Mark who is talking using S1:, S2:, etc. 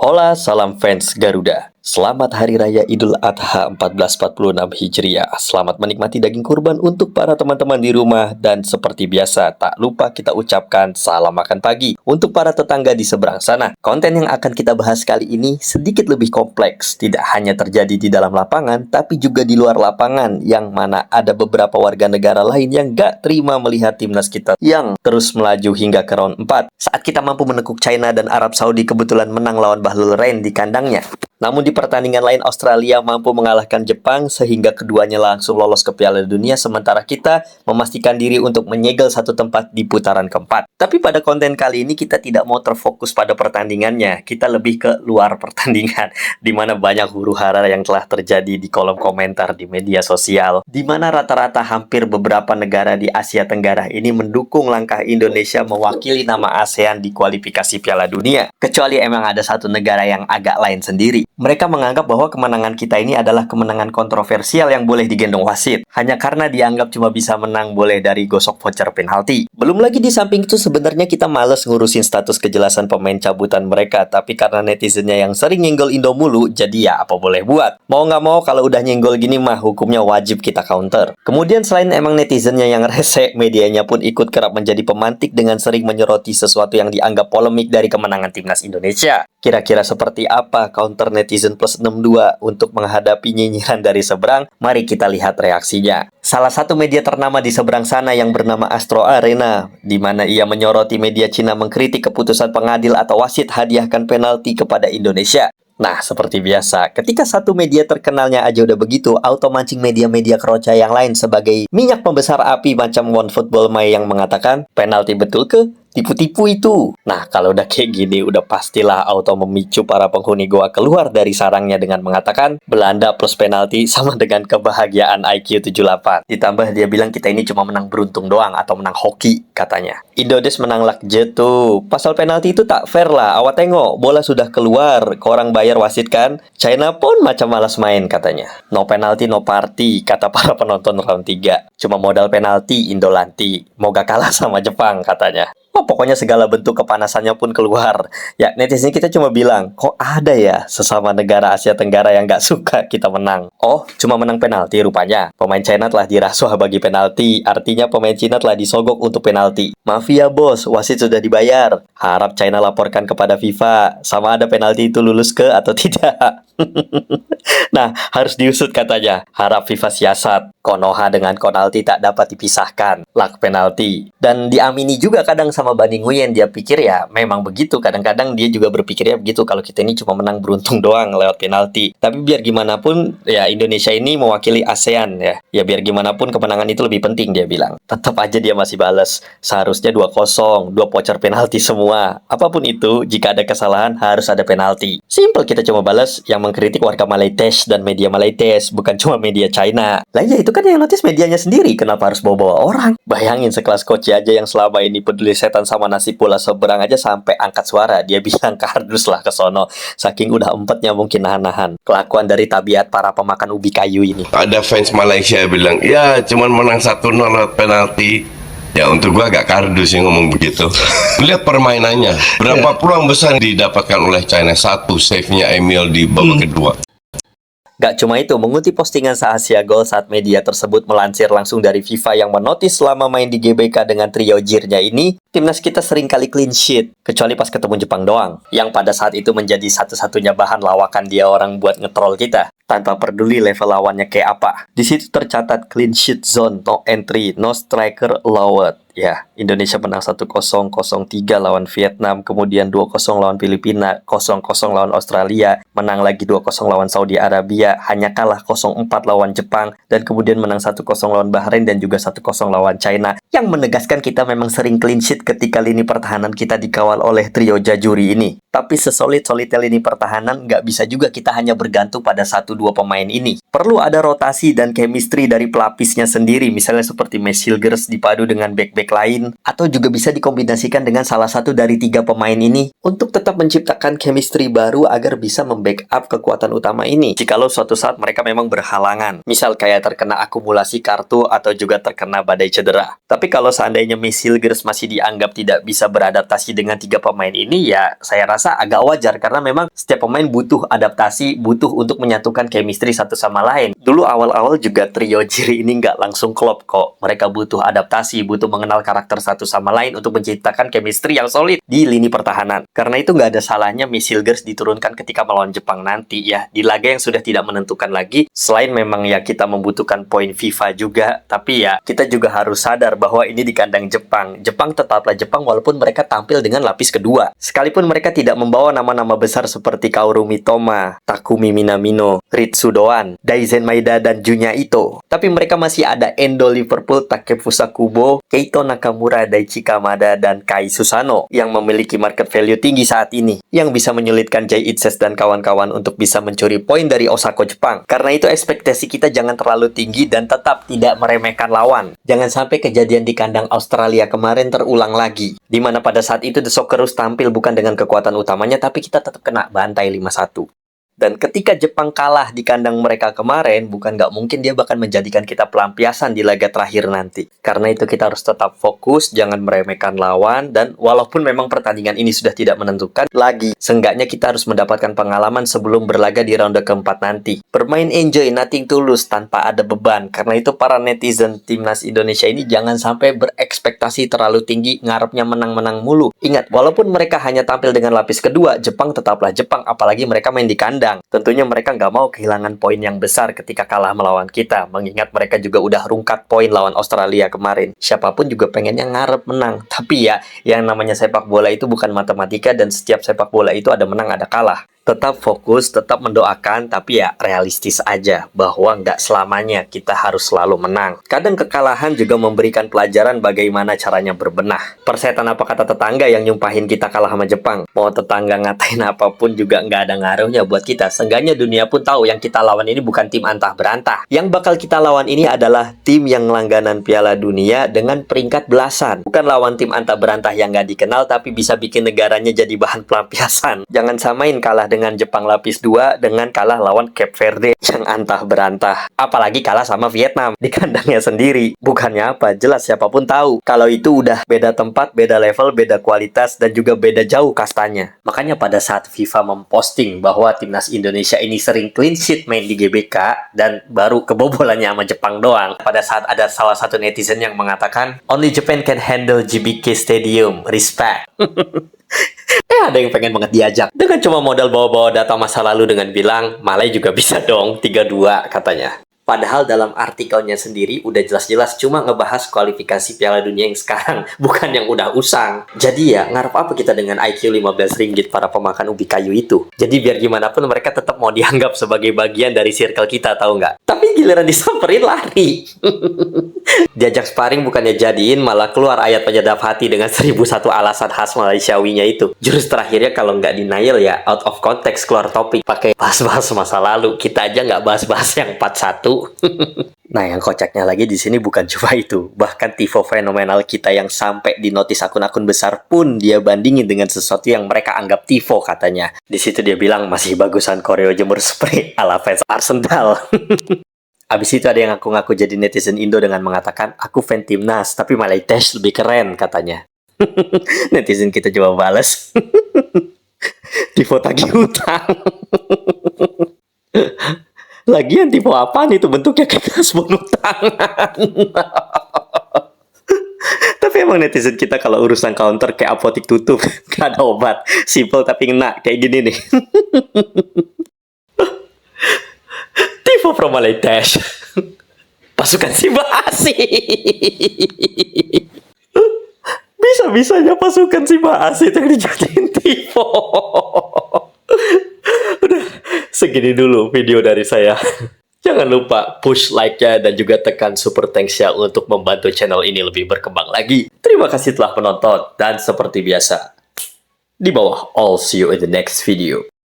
S1: Hola, salam fans Garuda. Selamat Hari Raya Idul Adha 1446 Hijriah. Selamat menikmati daging kurban untuk para teman-teman di rumah. Dan seperti biasa, tak lupa kita ucapkan salam makan pagi untuk para tetangga di seberang sana. Konten yang akan kita bahas kali ini sedikit lebih kompleks. Tidak hanya terjadi di dalam lapangan, tapi juga di luar lapangan, yang mana ada beberapa warga negara lain yang gak terima melihat timnas kita yang terus melaju hingga ke round 4. Saat kita mampu menekuk China dan Arab Saudi kebetulan menang lawan Bahlul Rain di kandangnya. Namun di pertandingan lain Australia mampu mengalahkan Jepang sehingga keduanya langsung lolos ke Piala Dunia, sementara kita memastikan diri untuk menyegel satu tempat di putaran keempat. Tapi pada konten kali ini kita tidak mau terfokus pada pertandingannya, kita lebih ke luar pertandingan, di mana banyak huru-hara yang telah terjadi di kolom komentar di media sosial, di mana rata-rata hampir beberapa negara di Asia Tenggara ini mendukung langkah Indonesia mewakili nama ASEAN di kualifikasi Piala Dunia, kecuali emang ada satu negara yang agak lain sendiri. Mereka menganggap bahwa kemenangan kita ini adalah kemenangan kontroversial yang boleh digendong wasit, hanya karena dianggap cuma bisa menang boleh dari gosok voucher penalti. Belum lagi di samping itu sebenarnya kita males ngurusin status kejelasan pemain cabutan mereka, tapi karena netizennya yang sering nyenggol Indo mulu, jadi ya apa boleh buat. Mau nggak mau kalau udah nyenggol gini mah hukumnya wajib kita counter. Kemudian selain emang netizennya yang rese, medianya pun ikut kerap menjadi pemantik dengan sering menyoroti sesuatu yang dianggap polemik dari kemenangan timnas Indonesia. Kira-kira seperti apa counter netizen plus 62 untuk menghadapi nyinyiran dari seberang? Mari kita lihat reaksinya. Salah satu media ternama di seberang sana yang bernama Astro Arena, di mana ia menyoroti media Cina mengkritik keputusan pengadil atau wasit hadiahkan penalti kepada Indonesia. Nah, seperti biasa, ketika satu media terkenalnya aja udah begitu, auto mancing media-media keroca yang lain sebagai minyak pembesar api macam One Football Mai yang mengatakan, penalti betul ke? Tipu-tipu itu. Nah, kalau udah kayak gini, udah pastilah auto memicu para penghuni goa keluar dari sarangnya dengan mengatakan Belanda plus penalti sama dengan kebahagiaan IQ 78. Ditambah dia bilang kita ini cuma menang beruntung doang atau menang hoki katanya. Indonesia menang lakje tuh. Pasal penalti itu tak fair lah. Awak tengok, bola sudah keluar. Korang bayar wasit kan? China pun macam malas main katanya. No penalti no party, kata para penonton round 3. Cuma modal penalti Indolanti. Moga kalah sama Jepang katanya. Oh, pokoknya segala bentuk kepanasannya pun keluar. Ya, netizen kita cuma bilang, kok ada ya sesama negara Asia Tenggara yang gak suka kita menang? Oh, cuma menang penalti rupanya. Pemain China telah dirasuah bagi penalti, artinya pemain China telah disogok untuk penalti. Mafia bos, wasit sudah dibayar. Harap China laporkan kepada FIFA, sama ada penalti itu lulus ke atau tidak. Nah, harus diusut katanya. Harap FIFA siasat. Konoha dengan Konalti tak dapat dipisahkan. Lak penalti. Dan diamini juga kadang sama Bani Nguyen. Dia pikir ya memang begitu. Kadang-kadang dia juga berpikirnya begitu. Kalau kita ini cuma menang beruntung doang lewat penalti. Tapi biar gimana pun, ya Indonesia ini mewakili ASEAN ya. Ya biar gimana pun kemenangan itu lebih penting dia bilang. Tetap aja dia masih balas. Seharusnya 2-0, 2 voucher penalti semua. Apapun itu, jika ada kesalahan harus ada penalti. Simple, kita cuma balas yang mengkritik warga Malaysia dan media Malaysia, bukan cuma media China. Lah ya itu kan yang notice medianya sendiri, kenapa harus bawa-bawa orang? Bayangin sekelas coach aja yang selama ini peduli setan sama nasib bola seberang aja sampai angkat suara. Dia bilang kardus lah ke sono. Saking udah empetnya mungkin nahan-nahan. Kelakuan dari tabiat para pemakan ubi kayu ini.
S2: Ada fans Malaysia bilang, ya cuman menang 1-0 lewat penalti. Ya untuk gua agak kardus yang ngomong begitu. Lihat permainannya. Berapa peluang besar didapatkan oleh China. Satu save-nya Emil di babak kedua.
S1: Gak cuma itu, mengutip postingan Asia Gol saat media tersebut melansir langsung dari FIFA yang menotis selama main di GBK dengan trio jirnya ini, timnas kita sering kali clean sheet, kecuali pas ketemu Jepang doang, yang pada saat itu menjadi satu-satunya bahan lawakan dia orang buat ngetrol kita, tanpa peduli level lawannya kayak apa. Di situ tercatat clean sheet zone, no entry, no striker allowed. Ya, Indonesia menang 1-0, 0-3 lawan Vietnam, kemudian 2-0 lawan Filipina, 0-0 lawan Australia, menang lagi 2-0 lawan Saudi Arabia, hanya kalah 0-4 lawan Jepang, dan kemudian menang 1-0 lawan Bahrain dan juga 1-0 lawan China, yang menegaskan kita memang sering clean sheet ketika lini pertahanan kita dikawal oleh trio jajuri ini. Tapi sesolid-solidnya lini pertahanan, nggak bisa juga kita hanya bergantung pada 1-2 pemain ini. Perlu ada rotasi dan chemistry dari pelapisnya sendiri, misalnya seperti Max Hilgers dipadu dengan back-back playmaker lain, atau juga bisa dikombinasikan dengan salah satu dari 3 pemain ini untuk tetap menciptakan chemistry baru agar bisa membackup kekuatan utama ini jikalau suatu saat mereka memang berhalangan, misal kayak terkena akumulasi kartu atau juga terkena badai cedera. Tapi kalau seandainya Miss Hilgers masih dianggap tidak bisa beradaptasi dengan 3 pemain ini, ya saya rasa agak wajar karena memang setiap pemain butuh adaptasi, butuh untuk menyatukan chemistry satu sama lain. Dulu awal-awal juga trio Jiri ini nggak langsung klop kok. Mereka butuh adaptasi, butuh mengenal karakter satu sama lain untuk menciptakan chemistry yang solid di lini pertahanan. Karena itu nggak ada salahnya Miss Hilgers diturunkan ketika melawan Jepang nanti ya, di laga yang sudah tidak menentukan lagi. Selain memang ya kita membutuhkan poin FIFA juga, tapi ya kita juga harus sadar bahwa ini di kandang Jepang. Jepang tetaplah Jepang walaupun mereka tampil dengan lapis kedua. Sekalipun mereka tidak membawa nama-nama besar seperti Kaoru Mitoma, Takumi Minamino, Ritsu Doan, Daizen Maeda, dan Junya Ito. Tapi mereka masih ada Endo Liverpool, Takefusa Kubo, Keito Nakamura, Daichi Kamada, dan Kai Susano yang memiliki market value tinggi saat ini, yang bisa menyulitkan Jay Itses dan kawan-kawan untuk bisa mencuri poin dari Osako Jepang. Karena itu ekspektasi kita jangan terlalu tinggi dan tetap tidak meremehkan lawan. Jangan sampai kejadian di kandang Australia kemarin terulang lagi, di mana pada saat itu The Socceroos tampil bukan dengan kekuatan utamanya, tapi kita tetap kena bantai 5-1. Dan ketika Jepang kalah di kandang mereka kemarin, bukan nggak mungkin dia bahkan menjadikan kita pelampiasan di laga terakhir nanti. Karena itu kita harus tetap fokus, jangan meremehkan lawan, dan walaupun memang pertandingan ini sudah tidak menentukan lagi, seenggaknya kita harus mendapatkan pengalaman sebelum berlaga di ronde keempat nanti. Bermain enjoy, nothing to lose, tanpa ada beban. Karena itu para netizen timnas Indonesia ini jangan sampai berekspektasi terlalu tinggi, ngarepnya menang-menang mulu. Ingat, walaupun mereka hanya tampil dengan lapis kedua, Jepang tetaplah Jepang, apalagi mereka main di kandang. Tentunya mereka nggak mau kehilangan poin yang besar ketika kalah melawan kita, mengingat mereka juga udah rungkat poin lawan Australia kemarin. Siapapun juga pengennya ngarep menang. Tapi ya, yang namanya sepak bola itu bukan matematika dan setiap sepak bola itu ada menang ada kalah. Tetap fokus, tetap mendoakan, tapi ya realistis aja bahwa nggak selamanya kita harus selalu menang. Kadang kekalahan juga memberikan pelajaran bagaimana caranya berbenah. Persetan apa kata tetangga yang nyumpahin kita kalah sama Jepang. Mau tetangga ngatain apapun juga nggak ada ngaruhnya buat kita. Seenggaknya dunia pun tahu yang kita lawan ini bukan tim antah berantah. Yang bakal kita lawan ini adalah tim yang langganan Piala Dunia dengan peringkat belasan. Bukan lawan tim antah berantah yang nggak dikenal tapi bisa bikin negaranya jadi bahan pelampiasan. Jangan samain kalah dengan Jepang lapis 2 dengan kalah lawan Cape Verde yang antah berantah. Apalagi kalah sama Vietnam di kandangnya sendiri. Bukannya apa, jelas siapapun tahu kalau itu udah beda tempat, beda level, beda kualitas, dan juga beda jauh kastanya. Makanya pada saat FIFA memposting bahwa timnas Indonesia ini sering clean sheet main di GBK dan baru kebobolannya sama Jepang doang, pada saat ada salah satu netizen yang mengatakan only Japan can handle GBK Stadium, respect. Ada yang pengen banget diajak dengan cuma modal bawa-bawa data masa lalu dengan bilang Malai juga bisa dong 3-2 katanya. Padahal dalam artikelnya sendiri udah jelas-jelas cuma ngebahas kualifikasi Piala Dunia yang sekarang, bukan yang udah usang. Jadi ya, ngarep apa kita dengan IQ 15 ringgit para pemakan ubi kayu itu? Jadi biar gimana pun mereka tetap mau dianggap sebagai bagian dari circle kita, tahu nggak? Tapi giliran disamperin lari. Diajak sparring bukannya jadiin, malah keluar ayat penyedap hati dengan 1001 alasan khas Malaysiawinya itu. Jurus terakhirnya kalau nggak denial ya out of context keluar topik. Pakai bahas-bahas masa lalu, kita aja nggak bahas-bahas yang 41. Nah, yang kocaknya lagi di sini bukan cuma itu. Bahkan tifo fenomenal kita yang sampai di notis akun-akun besar pun dia bandingin dengan sesuatu yang mereka anggap tifo katanya. Di situ dia bilang masih bagusan koreo jemur spray ala fans Arsenal. Abis itu ada yang ngaku-ngaku jadi netizen Indo dengan mengatakan, aku fan timnas, tapi Malaysia lebih keren katanya. Netizen kita coba balas. Tifo tagih hutang. Lagian tipe apaan itu bentuknya kayak kas tangan. Tapi emang netizen kita kalau urusan counter kayak apotik tutup, gak ada obat. Simple tapi ngena kayak gini nih. Tipe Pro Malaysia. Pasukan Simba Asi. Bisa-bisanya pasukan Simba Asi yang dijadiin tipe. Udah, segini dulu video dari saya. Jangan lupa push like-nya dan juga tekan super thanks-nya untuk membantu channel ini lebih berkembang lagi. Terima kasih telah menonton dan seperti biasa, di bawah all see you in the next video.